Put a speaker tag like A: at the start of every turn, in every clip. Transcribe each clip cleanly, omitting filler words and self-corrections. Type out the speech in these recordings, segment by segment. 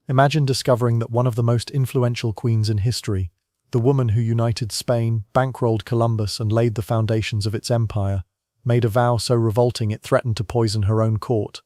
A: Imagine discovering that one of the most influential queens in history, the woman who united Spain, bankrolled Columbus, and laid the foundations of its empire, made a vow so revolting it threatened to poison her own court.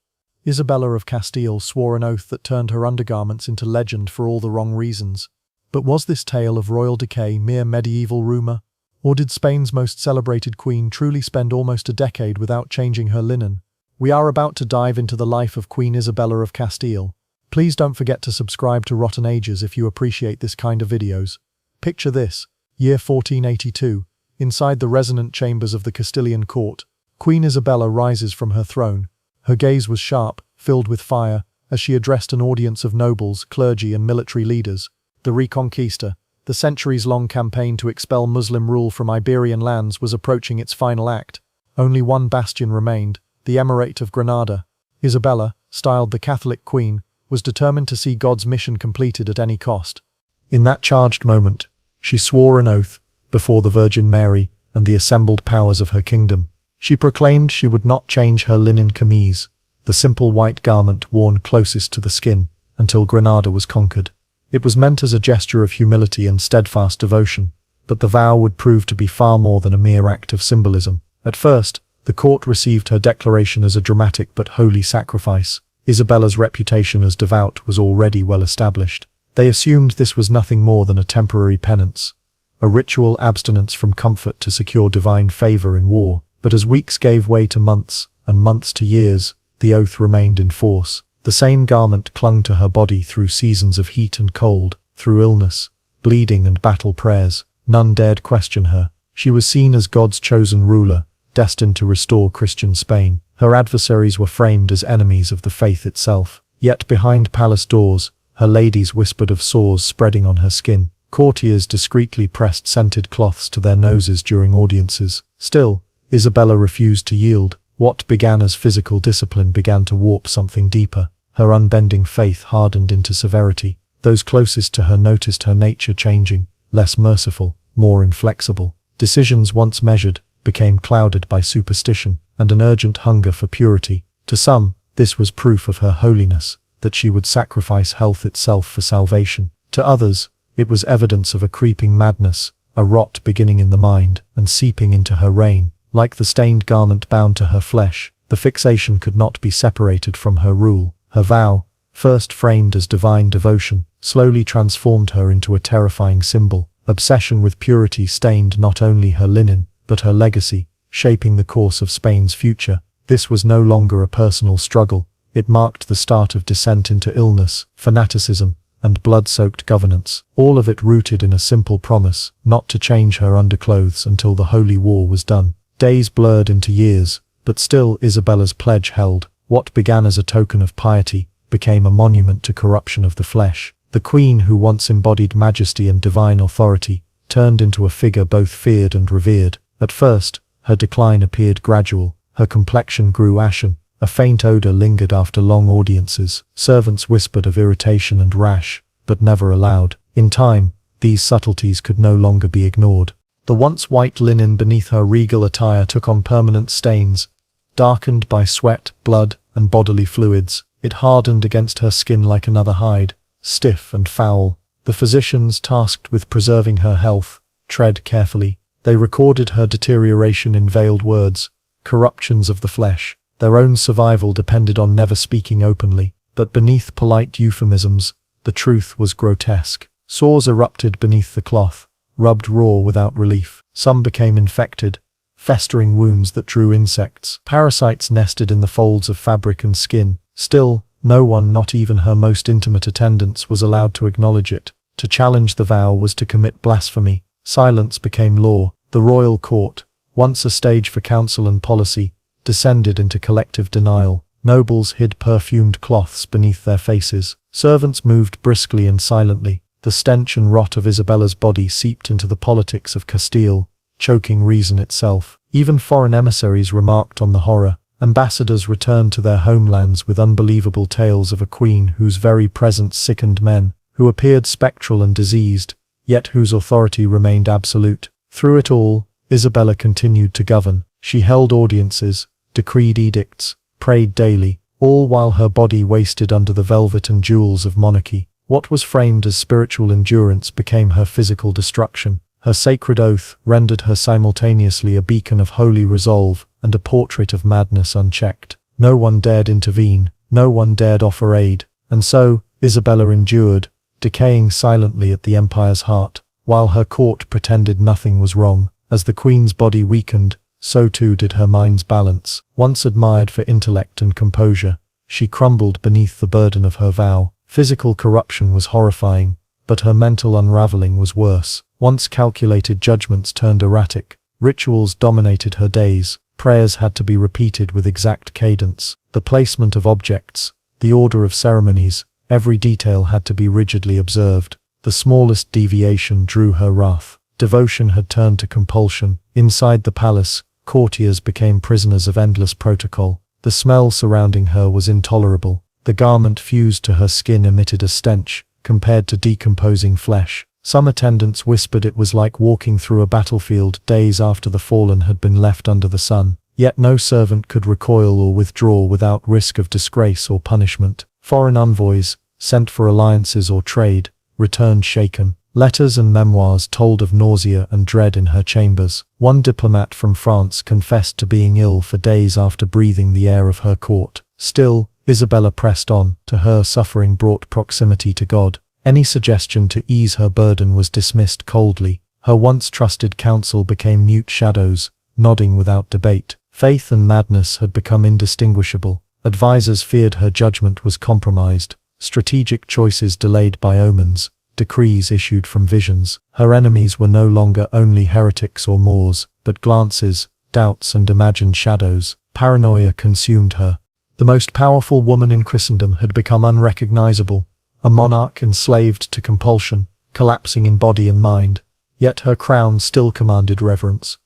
A: Isabella of Castile swore an oath that turned her undergarments into legend for all the wrong reasons. But was this tale of royal decay mere medieval rumor? Or did Spain's most celebrated queen truly spend almost a decade without changing her linen? We are about to dive into the life of Queen Isabella of Castile. Please don't forget to subscribe to Rotten Ages if you appreciate this kind of videos. Picture this, year 1482, inside the resonant chambers of the Castilian court, Queen Isabella rises from her throne. Her gaze was sharp, filled with fire, as she addressed an audience of nobles, clergy, and military leaders. The Reconquista, the centuries-long campaign to expel Muslim rule from Iberian lands, was approaching its final act. Only one bastion remained, the Emirate of Granada. Isabella, styled the Catholic Queen, was determined to see God's mission completed at any cost. In that charged moment, she swore an oath before the Virgin Mary and the assembled powers of her kingdom. She proclaimed she would not change her linen camise, the simple white garment worn closest to the skin, until Granada was conquered. It was meant as a gesture of humility and steadfast devotion, but the vow would prove to be far more than a mere act of symbolism. At first, the court received her declaration as a dramatic but holy sacrifice. Isabella's reputation as devout was already well established. They assumed this was nothing more than a temporary penance, a ritual abstinence from comfort to secure divine favor in war. But as weeks gave way to months, and months to years, the oath remained in force. The same garment clung to her body through seasons of heat and cold, through illness, bleeding, and battle prayers. None dared question her. She was seen as God's chosen ruler, destined to restore Christian Spain. Her adversaries were framed as enemies of the faith itself. Yet behind palace doors, her ladies whispered of sores spreading on her skin. Courtiers discreetly pressed scented cloths to their noses during audiences. Still, Isabella refused to yield. What began as physical discipline began to warp something deeper. Her unbending faith hardened into severity. Those closest to her noticed her nature changing, less merciful, more inflexible. Decisions once measured became clouded by superstition and an urgent hunger for purity. To some, this was proof of her holiness, that she would sacrifice health itself for salvation. To others, it was evidence of a creeping madness, a rot beginning in the mind and seeping into her reign. Like the stained garment bound to her flesh, the fixation could not be separated from her rule. Her vow, first framed as divine devotion, slowly transformed her into a terrifying symbol. Obsession with purity stained not only her linen, but her legacy, shaping the course of Spain's future. This was no longer a personal struggle. It marked the start of descent into illness, fanaticism, and blood-soaked governance, all of it rooted in a simple promise, not to change her underclothes until the holy war was done. Days blurred into years, but still Isabella's pledge held. What began as a token of piety became a monument to corruption of the flesh. The queen who once embodied majesty and divine authority turned into a figure both feared and revered. At first, her decline appeared gradual. Her complexion grew ashen. A faint odor lingered after long audiences. Servants whispered of irritation and rash, but never aloud. In time, these subtleties could no longer be ignored. The once white linen beneath her regal attire took on permanent stains. Darkened by sweat, blood, and bodily fluids, it hardened against her skin like another hide, stiff and foul. The physicians tasked with preserving her health tread carefully. They recorded her deterioration in veiled words, corruptions of the flesh. Their own survival depended on never speaking openly. But beneath polite euphemisms, the truth was grotesque. Sores erupted beneath the cloth, rubbed raw without relief. Some became infected, festering wounds that drew insects. Parasites nested in the folds of fabric and skin. Still, no one, not even her most intimate attendants, was allowed to acknowledge it. To challenge the vow was to commit blasphemy. Silence became law. The royal court, once a stage for counsel and policy, descended into collective denial. Nobles hid perfumed cloths beneath their faces. Servants moved briskly and silently. The stench and rot of Isabella's body seeped into the politics of Castile, choking reason itself. Even foreign emissaries remarked on the horror. Ambassadors returned to their homelands with unbelievable tales of a queen whose very presence sickened men, who appeared spectral and diseased, yet whose authority remained absolute. Through it all, Isabella continued to govern. She held audiences, decreed edicts, prayed daily, all while her body wasted under the velvet and jewels of monarchy. What was framed as spiritual endurance became her physical destruction. Her sacred oath rendered her simultaneously a beacon of holy resolve and a portrait of madness unchecked. No one dared intervene, no one dared offer aid, and so, Isabella endured, decaying silently at the empire's heart, while her court pretended nothing was wrong. As the queen's body weakened, so too did her mind's balance. Once admired for intellect and composure, she crumbled beneath the burden of her vow. Physical corruption was horrifying, but her mental unraveling was worse. Once calculated judgments turned erratic, rituals dominated her days, prayers had to be repeated with exact cadence, the placement of objects, the order of ceremonies, every detail had to be rigidly observed. The smallest deviation drew her wrath. Devotion had turned to compulsion. Inside the palace, courtiers became prisoners of endless protocol. The smell surrounding her was intolerable. The garment fused to her skin emitted a stench, compared to decomposing flesh. Some attendants whispered it was like walking through a battlefield days after the fallen had been left under the sun. Yet no servant could recoil or withdraw without risk of disgrace or punishment. Foreign envoys, sent for alliances or trade, returned shaken. Letters and memoirs told of nausea and dread in her chambers. One diplomat from France confessed to being ill for days after breathing the air of her court. Still, Isabella pressed on. To her, suffering brought proximity to God. Any suggestion to ease her burden was dismissed coldly. Her once trusted counsel became mute shadows, nodding without debate. Faith and madness had become indistinguishable. Advisors feared her judgment was compromised. Strategic choices delayed by omens. Decrees issued from visions. Her enemies were no longer only heretics or Moors, but glances, doubts and imagined shadows. Paranoia consumed her. The most powerful woman in Christendom had become unrecognizable, a monarch enslaved to compulsion, collapsing in body and mind. Yet her crown still commanded reverence.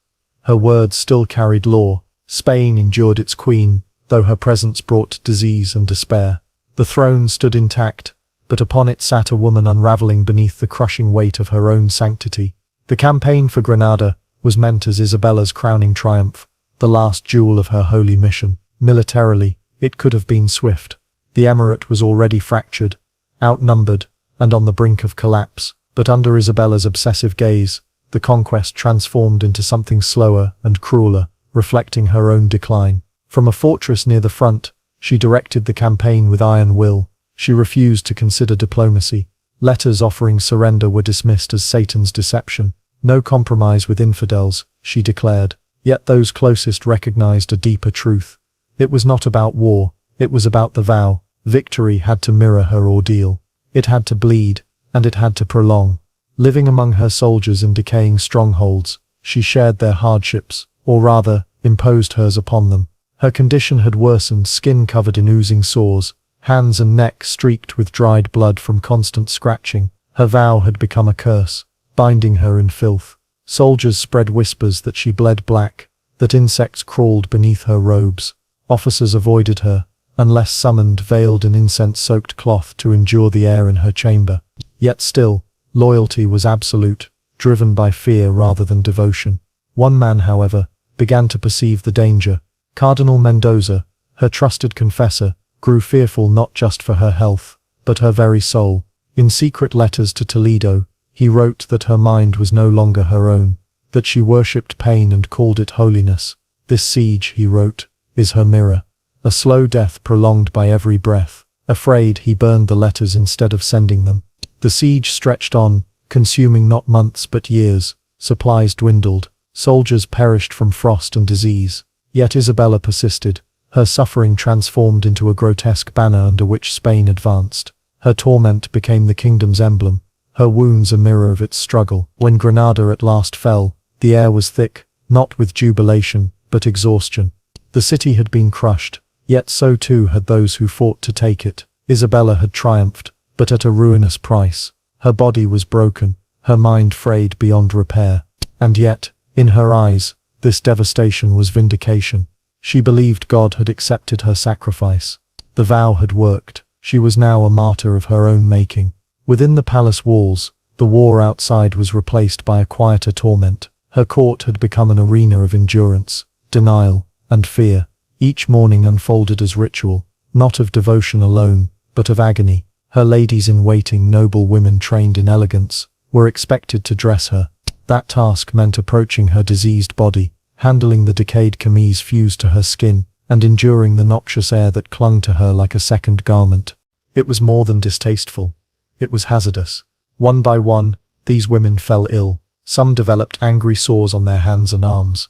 A: Her words still carried law. Spain endured its queen, though her presence brought disease and despair. The throne stood intact, but upon it sat a woman unraveling beneath the crushing weight of her own sanctity. The campaign for Granada was meant as Isabella's crowning triumph, the last jewel of her holy mission. Militarily, it could have been swift. The emirate was already fractured, outnumbered, and on the brink of collapse. But under Isabella's obsessive gaze, the conquest transformed into something slower and crueler, reflecting her own decline. From a fortress near the front, she directed the campaign with iron will. She refused to consider diplomacy. Letters offering surrender were dismissed as Satan's deception. No compromise with infidels, she declared. Yet those closest recognized a deeper truth. It was not about war, it was about the vow. Victory had to mirror her ordeal. It had to bleed, and it had to prolong. Living among her soldiers in decaying strongholds, she shared their hardships, or rather, imposed hers upon them. Her condition had worsened, skin covered in oozing sores, hands and neck streaked with dried blood from constant scratching. Her vow had become a curse, binding her in filth. Soldiers spread whispers that she bled black, that insects crawled beneath her robes. Officers avoided her, unless summoned veiled in incense-soaked cloth to endure the air in her chamber. Yet still, loyalty was absolute, driven by fear rather than devotion. One man, however, began to perceive the danger. Cardinal Mendoza, her trusted confessor, grew fearful not just for her health, but her very soul. In secret letters to Toledo, he wrote that her mind was no longer her own, that she worshipped pain and called it holiness. This siege, he wrote, is her mirror. A slow death prolonged by every breath. Afraid, he burned the letters instead of sending them. The siege stretched on, consuming not months but years. Supplies dwindled. Soldiers perished from frost and disease. Yet Isabella persisted. Her suffering transformed into a grotesque banner under which Spain advanced. Her torment became the kingdom's emblem, her wounds a mirror of its struggle. When Granada at last fell, the air was thick, not with jubilation, but exhaustion. The city had been crushed, yet so too had those who fought to take it. Isabella had triumphed, but at a ruinous price. Her body was broken, her mind frayed beyond repair. And yet, in her eyes, this devastation was vindication. She believed God had accepted her sacrifice. The vow had worked. She was now a martyr of her own making. Within the palace walls, the war outside was replaced by a quieter torment. Her court had become an arena of endurance, denial, and fear. Each morning unfolded as ritual, not of devotion alone, but of agony. Her ladies-in-waiting, noble women trained in elegance, were expected to dress her. That task meant approaching her diseased body, handling the decayed chemise fused to her skin, and enduring the noxious air that clung to her like a second garment. It was more than distasteful. It was hazardous. One by one, these women fell ill. Some developed angry sores on their hands and arms.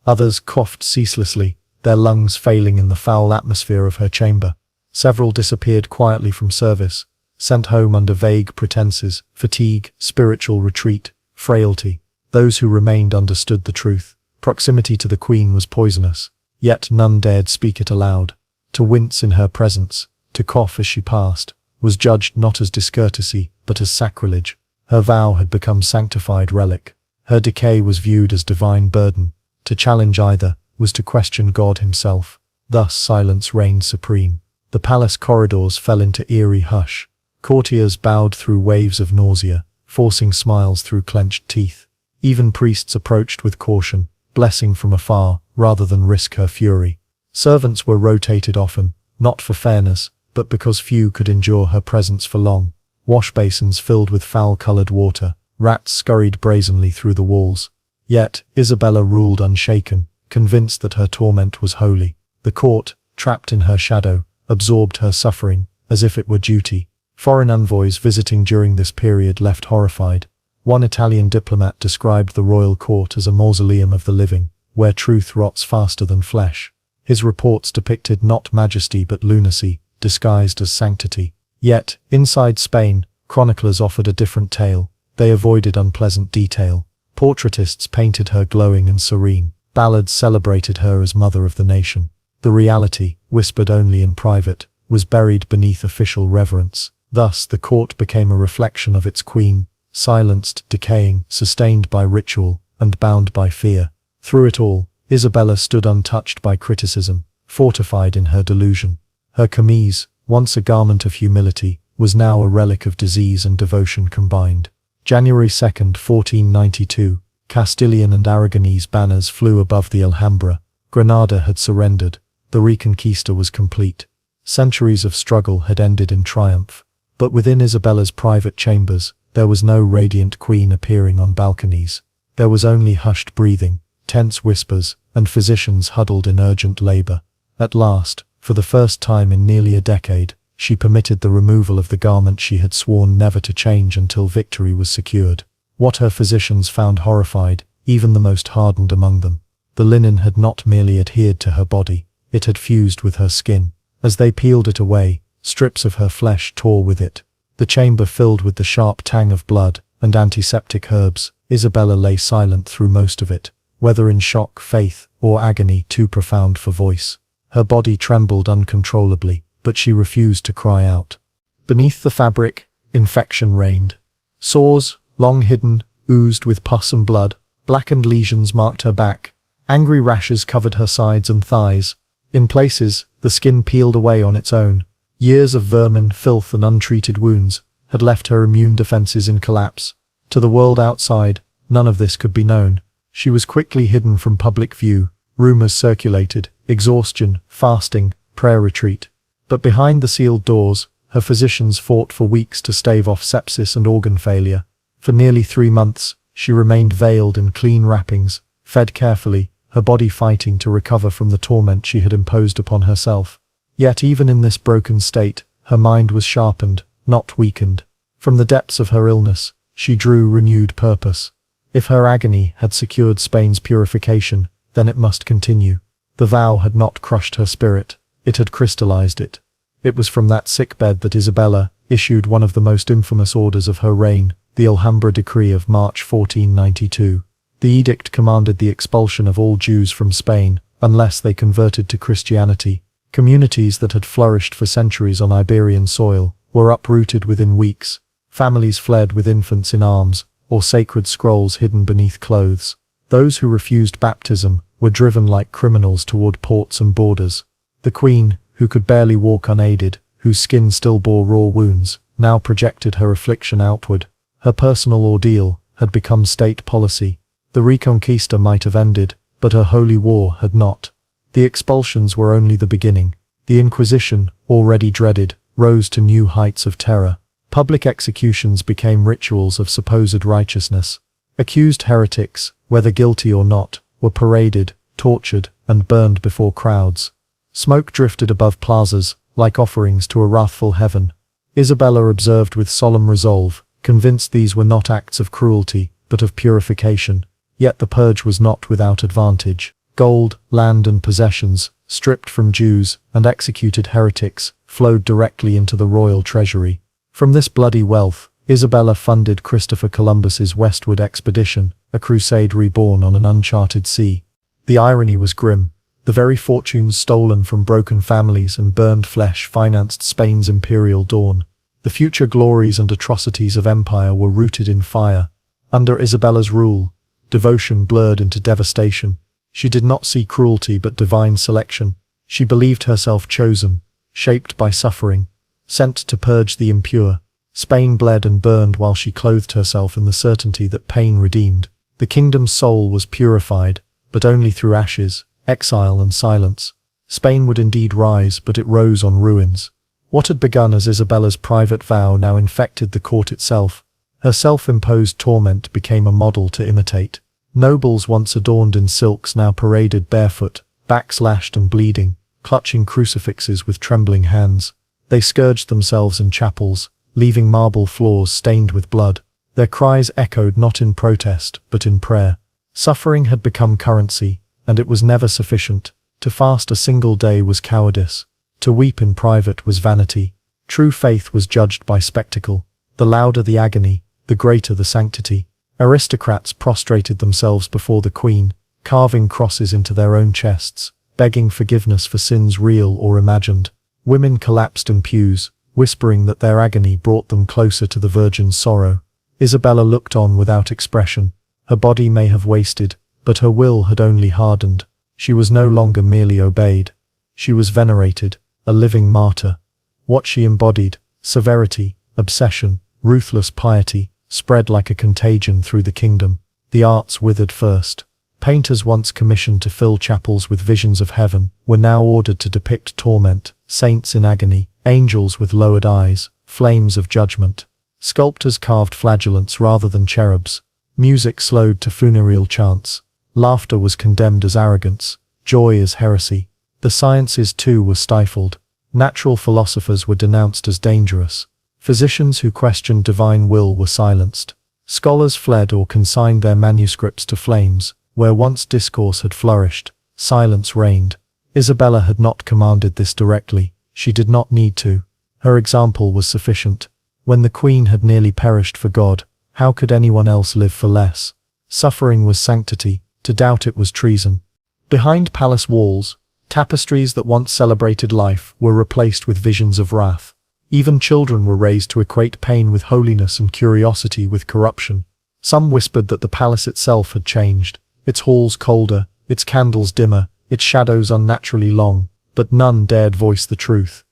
A: Others coughed ceaselessly, their lungs failing in the foul atmosphere of her chamber. Several disappeared quietly from service, sent home under vague pretenses: fatigue, spiritual retreat, frailty. Those who remained understood the truth. Proximity to the queen was poisonous, yet none dared speak it aloud. To wince in her presence, to cough as she passed, was judged not as discourtesy, but as sacrilege. Her vow had become sanctified relic. Her decay was viewed as divine burden. To challenge either was to question God himself. Thus silence reigned supreme. The palace corridors fell into eerie hush. Courtiers bowed through waves of nausea, forcing smiles through clenched teeth. Even priests approached with caution, blessing from afar, rather than risk her fury. Servants were rotated often, not for fairness, but because few could endure her presence for long. Wash basins filled with foul-colored water, rats scurried brazenly through the walls. Yet, Isabella ruled unshaken, convinced that her torment was holy. The court, trapped in her shadow, absorbed her suffering, as if it were duty. Foreign envoys visiting during this period left horrified. One Italian diplomat described the royal court as a mausoleum of the living, where truth rots faster than flesh. His reports depicted not majesty but lunacy, disguised as sanctity. Yet, inside Spain, chroniclers offered a different tale. They avoided unpleasant detail. Portraitists painted her glowing and serene. Ballads celebrated her as mother of the nation. The reality, whispered only in private, was buried beneath official reverence. Thus the court became a reflection of its queen, silenced, decaying, sustained by ritual, and bound by fear. Through it all, Isabella stood untouched by criticism, fortified in her delusion. Her chemise, once a garment of humility, was now a relic of disease and devotion combined. January 2, 1492, Castilian and Aragonese banners flew above the Alhambra. Granada had surrendered. The Reconquista was complete. Centuries of struggle had ended in triumph. But within Isabella's private chambers, there was no radiant queen appearing on balconies. There was only hushed breathing, tense whispers, and physicians huddled in urgent labor. At last, for the first time in nearly a decade, she permitted the removal of the garment she had sworn never to change until victory was secured. What her physicians found horrified, even the most hardened among them. The linen had not merely adhered to her body, it had fused with her skin. As they peeled it away, strips of her flesh tore with it. The chamber filled with the sharp tang of blood and antiseptic herbs. Isabella lay silent through most of it, whether in shock, faith, or agony too profound for voice. Her body trembled uncontrollably, but she refused to cry out. Beneath the fabric, infection reigned. Sores, long hidden, oozed with pus and blood. Blackened lesions marked her back. Angry rashes covered her sides and thighs. In places, the skin peeled away on its own. Years of vermin, filth, and untreated wounds had left her immune defenses in collapse. To the world outside, none of this could be known. She was quickly hidden from public view. Rumors circulated: exhaustion, fasting, prayer retreat. But behind the sealed doors, her physicians fought for weeks to stave off sepsis and organ failure. For nearly 3 months, she remained veiled in clean wrappings, fed carefully, her body fighting to recover from the torment she had imposed upon herself. Yet even in this broken state, her mind was sharpened, not weakened. From the depths of her illness, she drew renewed purpose. If her agony had secured Spain's purification, then it must continue. The vow had not crushed her spirit, it had crystallized it. It was from that sickbed that Isabella issued one of the most infamous orders of her reign, the Alhambra Decree of March 1492. The edict commanded the expulsion of all Jews from Spain, unless they converted to Christianity. Communities that had flourished for centuries on Iberian soil were uprooted within weeks. Families fled with infants in arms, or sacred scrolls hidden beneath clothes. Those who refused baptism were driven like criminals toward ports and borders. The queen, who could barely walk unaided, whose skin still bore raw wounds, now projected her affliction outward. Her personal ordeal had become state policy. The Reconquista might have ended, but her holy war had not. The expulsions were only the beginning. The Inquisition, already dreaded, rose to new heights of terror. Public executions became rituals of supposed righteousness. Accused heretics, whether guilty or not, were paraded, tortured, and burned before crowds. Smoke drifted above plazas, like offerings to a wrathful heaven. Isabella observed with solemn resolve, convinced these were not acts of cruelty, but of purification. Yet the purge was not without advantage. Gold, land and possessions, stripped from Jews and executed heretics, flowed directly into the royal treasury. From this bloody wealth, Isabella funded Christopher Columbus's westward expedition, a crusade reborn on an uncharted sea. The irony was grim. The very fortunes stolen from broken families and burned flesh financed Spain's imperial dawn. The future glories and atrocities of empire were rooted in fire. Under Isabella's rule, devotion blurred into devastation. She did not see cruelty but divine selection. She believed herself chosen, shaped by suffering, sent to purge the impure. Spain bled and burned while she clothed herself in the certainty that pain redeemed. The kingdom's soul was purified, but only through ashes, exile and silence. Spain would indeed rise, but it rose on ruins. What had begun as Isabella's private vow now infected the court itself. Her self-imposed torment became a model to imitate. Nobles once adorned in silks now paraded barefoot, backs lashed and bleeding, clutching crucifixes with trembling hands. They scourged themselves in chapels, leaving marble floors stained with blood. Their cries echoed not in protest, but in prayer. Suffering had become currency, and it was never sufficient. To fast a single day was cowardice. To weep in private was vanity. True faith was judged by spectacle. The louder the agony, the greater the sanctity. Aristocrats prostrated themselves before the queen, carving crosses into their own chests, begging forgiveness for sins real or imagined. Women collapsed in pews, whispering that their agony brought them closer to the Virgin's sorrow. Isabella looked on without expression. Her body may have wasted, but her will had only hardened. She was no longer merely obeyed. She was venerated, a living martyr. What she embodied, severity, obsession, ruthless piety, spread like a contagion through the kingdom. The arts withered first. Painters once commissioned to fill chapels with visions of heaven were now ordered to depict torment, saints in agony, angels with lowered eyes, flames of judgment. Sculptors carved flagellants rather than cherubs. Music slowed to funereal chants. Laughter was condemned as arrogance, joy as heresy. The sciences too were stifled. Natural philosophers were denounced as dangerous. Physicians who questioned divine will were silenced. Scholars fled or consigned their manuscripts to flames. Where once discourse had flourished, silence reigned. Isabella had not commanded this directly. She did not need to. Her example was sufficient. When the queen had nearly perished for God, how could anyone else live for less? Suffering was sanctity. To doubt it was treason. Behind palace walls, tapestries that once celebrated life were replaced with visions of wrath. Even children were raised to equate pain with holiness and curiosity with corruption. Some whispered that the palace itself had changed, its halls colder, its candles dimmer, its shadows unnaturally long, but none dared voice the truth.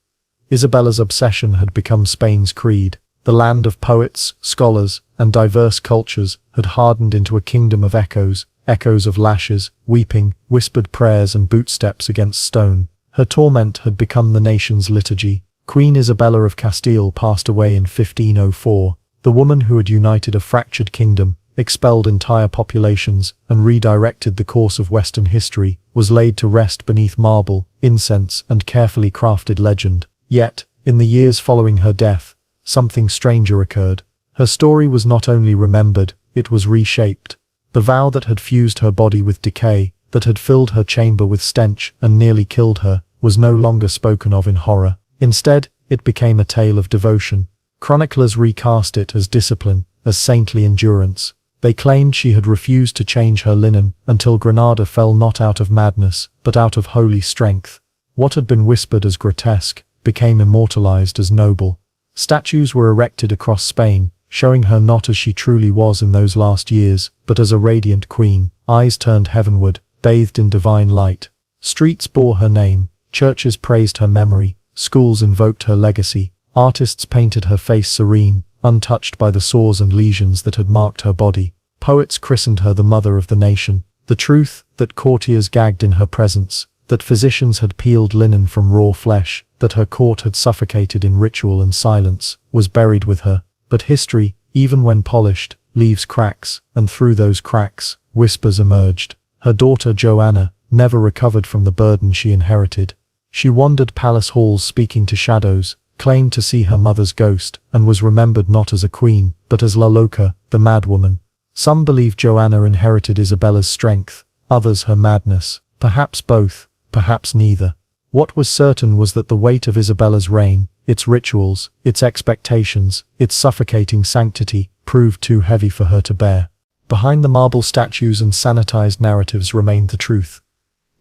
A: Isabella's obsession had become Spain's creed. The land of poets, scholars, and diverse cultures had hardened into a kingdom of echoes, echoes of lashes, weeping, whispered prayers and bootsteps against stone. Her torment had become the nation's liturgy. Queen Isabella of Castile passed away in 1504. The woman who had united a fractured kingdom, expelled entire populations, and redirected the course of Western history, was laid to rest beneath marble, incense, and carefully crafted legend. Yet, in the years following her death, something stranger occurred. Her story was not only remembered, it was reshaped. The vow that had fused her body with decay, that had filled her chamber with stench and nearly killed her, was no longer spoken of in horror. Instead, it became a tale of devotion. Chroniclers recast it as discipline, as saintly endurance. They claimed she had refused to change her linen until Granada fell not out of madness, but out of holy strength. What had been whispered as grotesque became immortalized as noble. Statues were erected across Spain, showing her not as she truly was in those last years, but as a radiant queen, eyes turned heavenward, bathed in divine light. Streets bore her name, churches praised her memory, schools invoked her legacy, artists painted her face serene, untouched by the sores and lesions that had marked her body. Poets christened her the mother of the nation. The truth that courtiers gagged in her presence, that physicians had peeled linen from raw flesh, that her court had suffocated in ritual and silence, was buried with her. But history, even when polished, leaves cracks, and through those cracks, whispers emerged. Her daughter Joanna never recovered from the burden she inherited. She wandered palace halls speaking to shadows, claimed to see her mother's ghost, and was remembered not as a queen, but as La Loca, the madwoman. Some believe Joanna inherited Isabella's strength, others her madness, perhaps both, perhaps neither. What was certain was that the weight of Isabella's reign, its rituals, its expectations, its suffocating sanctity, proved too heavy for her to bear. Behind the marble statues and sanitized narratives remained the truth.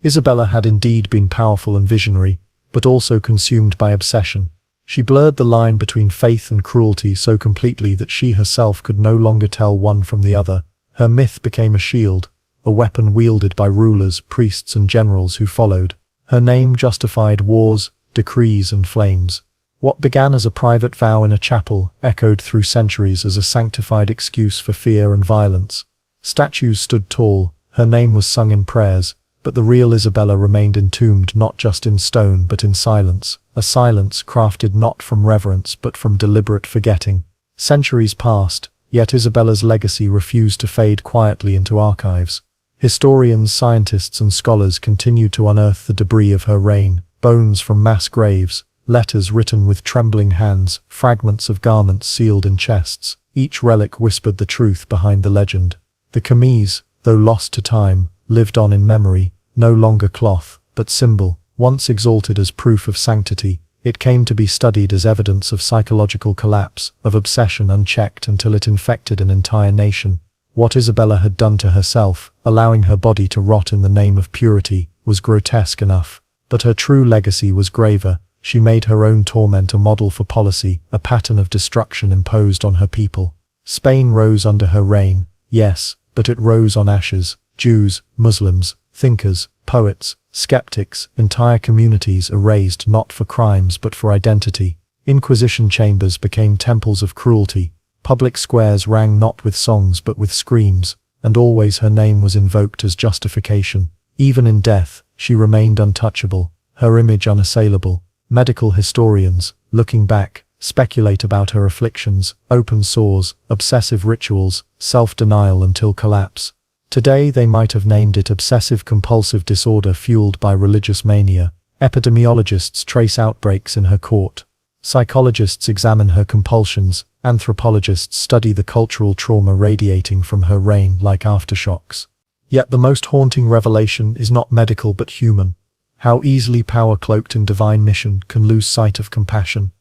A: Isabella had indeed been powerful and visionary, but also consumed by obsession. She blurred the line between faith and cruelty so completely that she herself could no longer tell one from the other. Her myth became a shield, a weapon wielded by rulers, priests and generals who followed. Her name justified wars, decrees and flames. What began as a private vow in a chapel echoed through centuries as a sanctified excuse for fear and violence. Statues stood tall, her name was sung in prayers, but the real Isabella remained entombed not just in stone but in silence, a silence crafted not from reverence but from deliberate forgetting. Centuries passed, yet Isabella's legacy refused to fade quietly into archives. Historians, scientists and scholars continued to unearth the debris of her reign, bones from mass graves, letters written with trembling hands, fragments of garments sealed in chests. Each relic whispered the truth behind the legend. The chemise, though lost to time, lived on in memory, no longer cloth, but symbol. Once exalted as proof of sanctity, it came to be studied as evidence of psychological collapse, of obsession unchecked until it infected an entire nation. What Isabella had done to herself, allowing her body to rot in the name of purity, was grotesque enough. But her true legacy was graver. She made her own torment a model for policy, a pattern of destruction imposed on her people. Spain rose under her reign, yes, but it rose on ashes. Jews, Muslims, thinkers, poets, skeptics, entire communities erased not for crimes but for identity. Inquisition chambers became temples of cruelty. Public squares rang not with songs but with screams, and always her name was invoked as justification. Even in death, she remained untouchable, her image unassailable. Medical historians, looking back, speculate about her afflictions, open sores, obsessive rituals, self-denial until collapse. Today they might have named it obsessive-compulsive disorder fueled by religious mania. Epidemiologists trace outbreaks in her court. Psychologists examine her compulsions. Anthropologists study the cultural trauma radiating from her reign like aftershocks. Yet the most haunting revelation is not medical but human. How easily power cloaked in divine mission can lose sight of compassion.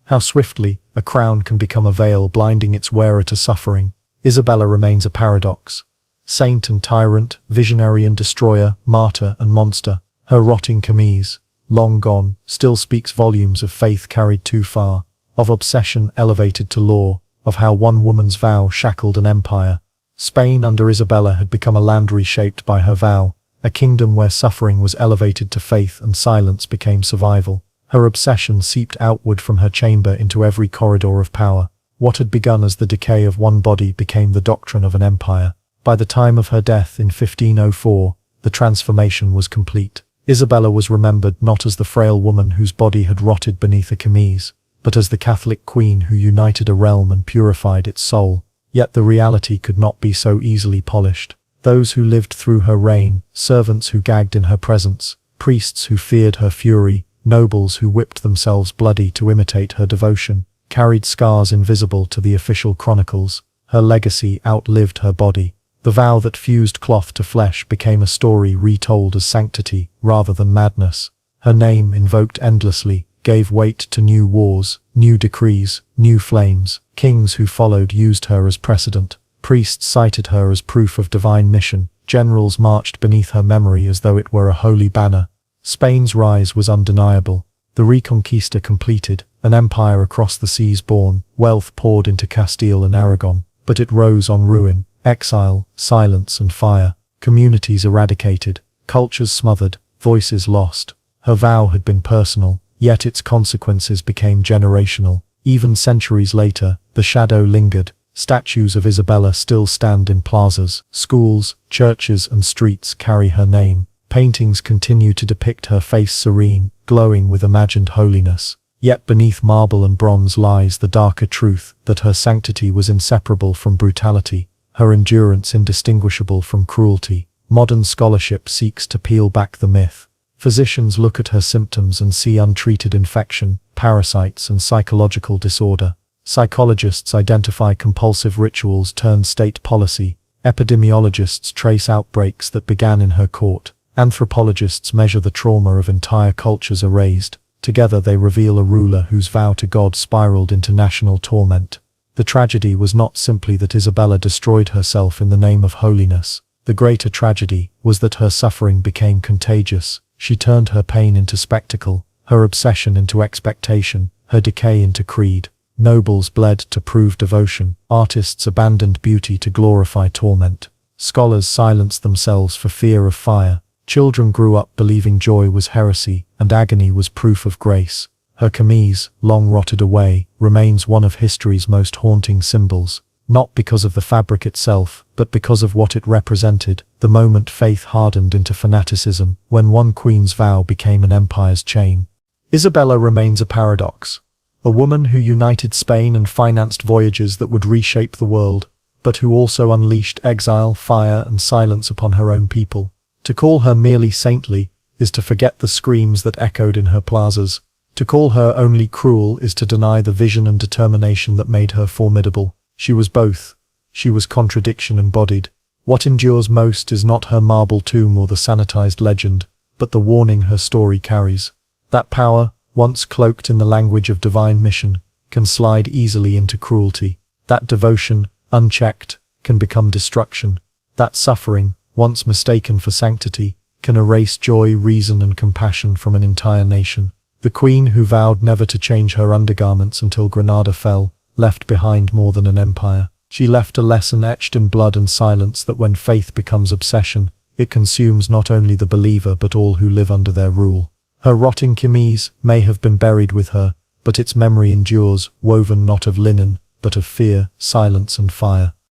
A: How swiftly a crown can become a veil blinding its wearer to suffering. Isabella remains a paradox. Saint and tyrant, visionary and destroyer, martyr and monster. Her rotting chemise, long gone, still speaks volumes of faith carried too far, of obsession elevated to law, of how one woman's vow shackled an empire. Spain under Isabella had become a land reshaped by her vow, a kingdom where suffering was elevated to faith and silence became survival. Her obsession seeped outward from her chamber into every corridor of power. What had begun as the decay of one body became the doctrine of an empire. By the time of her death in 1504, the transformation was complete. Isabella was remembered not as the frail woman whose body had rotted beneath a chemise, but as the Catholic queen who united a realm and purified its soul. Yet the reality could not be so easily polished. Those who lived through her reign, servants who gagged in her presence, priests who feared her fury, nobles who whipped themselves bloody to imitate her devotion, carried scars invisible to the official chronicles. Her legacy outlived her body. The vow that fused cloth to flesh became a story retold as sanctity rather than madness. Her name, invoked endlessly, gave weight to new wars, new decrees, new flames. Kings who followed used her as precedent. Priests cited her as proof of divine mission. Generals marched beneath her memory as though it were a holy banner. Spain's rise was undeniable. The Reconquista completed, an empire across the seas born, wealth poured into Castile and Aragon, but it rose on ruin. Exile, silence and fire, communities eradicated, cultures smothered, voices lost. Her vow had been personal, yet its consequences became generational. Even centuries later, the shadow lingered. Statues of Isabella still stand in plazas, schools, churches and streets carry her name. paintings continue to depict her face serene, glowing with imagined holiness. Yet beneath marble and bronze lies the darker truth that her sanctity was inseparable from brutality, her endurance indistinguishable from cruelty. Modern scholarship seeks to peel back the myth. Physicians look at her symptoms and see untreated infection, parasites, and psychological disorder. Psychologists identify compulsive rituals turned state policy. Epidemiologists trace outbreaks that began in her court. Anthropologists measure the trauma of entire cultures erased. Together they reveal a ruler whose vow to God spiraled into national torment. The tragedy was not simply that Isabella destroyed herself in the name of holiness. The greater tragedy was that her suffering became contagious. She turned her pain into spectacle, her obsession into expectation, her decay into creed. Nobles bled to prove devotion. Artists abandoned beauty to glorify torment. Scholars silenced themselves for fear of fire. Children grew up believing joy was heresy and agony was proof of grace. Her chemise, long rotted away, remains one of history's most haunting symbols, not because of the fabric itself, but because of what it represented, the moment faith hardened into fanaticism, when one queen's vow became an empire's chain. Isabella remains a paradox. A woman who united Spain and financed voyages that would reshape the world, but who also unleashed exile, fire, and silence upon her own people. To call her merely saintly is to forget the screams that echoed in her plazas. To call her only cruel is to deny the vision and determination that made her formidable. She was both. She was contradiction embodied. What endures most is not her marble tomb or the sanitized legend, but the warning her story carries. That power, once cloaked in the language of divine mission, can slide easily into cruelty. That devotion, unchecked, can become destruction. That suffering, once mistaken for sanctity, can erase joy, reason, and compassion from an entire nation. The queen who vowed never to change her undergarments until Granada fell, left behind more than an empire. She left a lesson etched in blood and silence that when faith becomes obsession, it consumes not only the believer but all who live under their rule. Her rotting chemise may have been buried with her, but its memory endures, woven not of linen, but of fear, silence, and fire.